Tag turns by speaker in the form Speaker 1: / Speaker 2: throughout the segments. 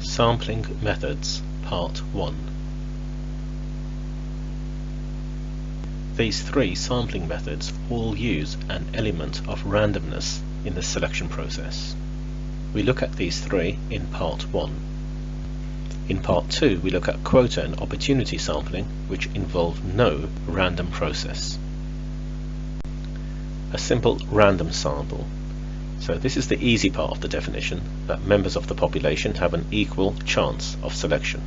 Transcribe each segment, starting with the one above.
Speaker 1: Sampling Methods, Part 1. These three sampling methods all use an element of randomness in the selection process. We look at these three in Part 1. In Part 2 we look at quota and opportunity sampling, which involve no random process. A simple random sample. So this is the easy part of the definition, that members of the population have an equal chance of selection.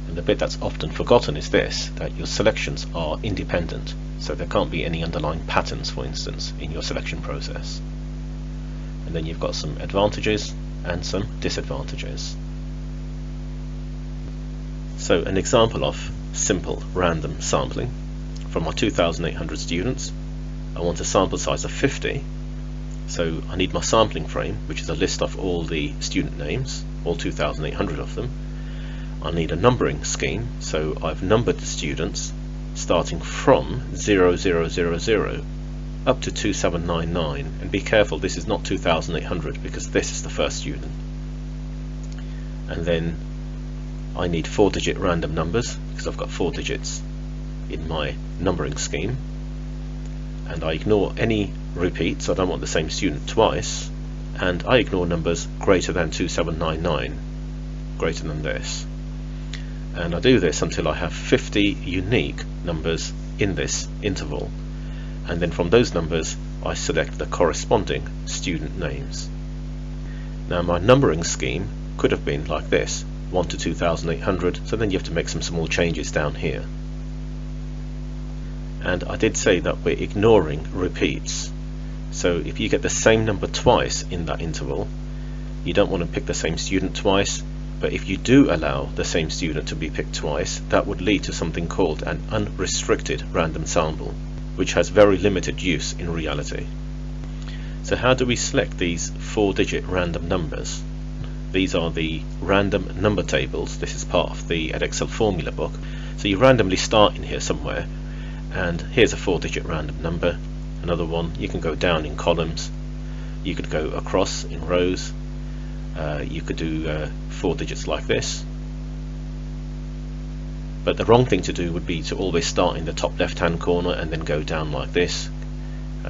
Speaker 1: And the bit that's often forgotten is this, that your selections are independent, so there can't be any underlying patterns, for instance, in your selection process. And then you've got some advantages and some disadvantages. So an example of simple random sampling. From my 2,800 students, I want a sample size of 50. So I need my sampling frame, which is a list of all the student names, all 2,800 of them. I need a numbering scheme, so I've numbered the students starting from 0000 up to 2799, and be careful, this is not 2,800 because this is the first student. And then I need 4-digit random numbers because I've got 4 digits in my numbering scheme, and I ignore any repeats. I don't want the same student twice, and I ignore numbers greater than 2799, greater than this, and I do this until I have 50 unique numbers in this interval, and then from those numbers I select the corresponding student names. Now my numbering scheme could have been like this, 1 to 2,800, so then you have to make some small changes down here. And I did say that we're ignoring repeats. So if you get the same number twice in that interval, you don't want to pick the same student twice, but if you do allow the same student to be picked twice, that would lead to something called an unrestricted random sample, which has very limited use in reality. So how do we select these 4-digit random numbers? These are the random number tables. This is part of the Edexcel formula book. So you randomly start in here somewhere, and here's a 4-digit random number. Another one, you can go down in columns, you could go across in rows, you could do 4 digits like this. But the wrong thing to do would be to always start in the top left hand corner and then go down like this.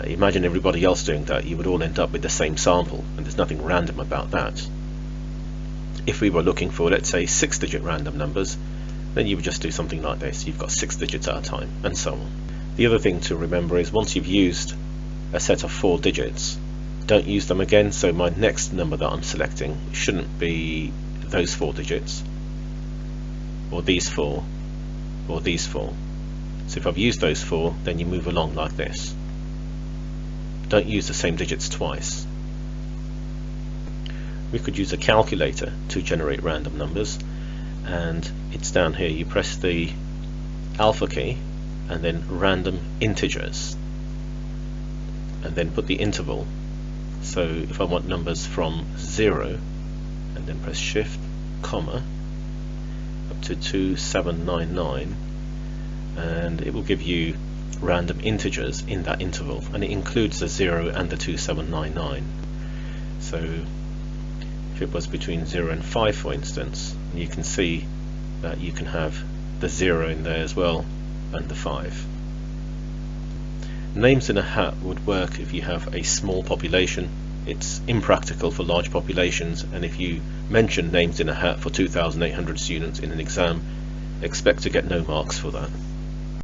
Speaker 1: Imagine everybody else doing that, you would all end up with the same sample, and there's nothing random about that. If we were looking for, let's say, 6-digit random numbers, then you would just do something like this. You've got 6 digits at a time, and so on. The other thing to remember is once you've used a set of 4 digits, don't use them again. So my next number that I'm selecting shouldn't be those 4 digits, or these 4, or these 4. So if I've used those 4, then you move along like this. Don't use the same digits twice. We could use a calculator to generate random numbers, and it's down here. You press the alpha key and then random integers, and then put the interval. So if I want numbers from 0, and then press shift, comma, up to 2799, and it will give you random integers in that interval, and it includes the 0 and the 2799. So if it was between 0 and 5, for instance, you can see that you can have the 0 in there as well, and the 5. Names in a hat would work if you have a small population. It's impractical for large populations, and if you mention names in a hat for 2,800 students in an exam, expect to get no marks for that.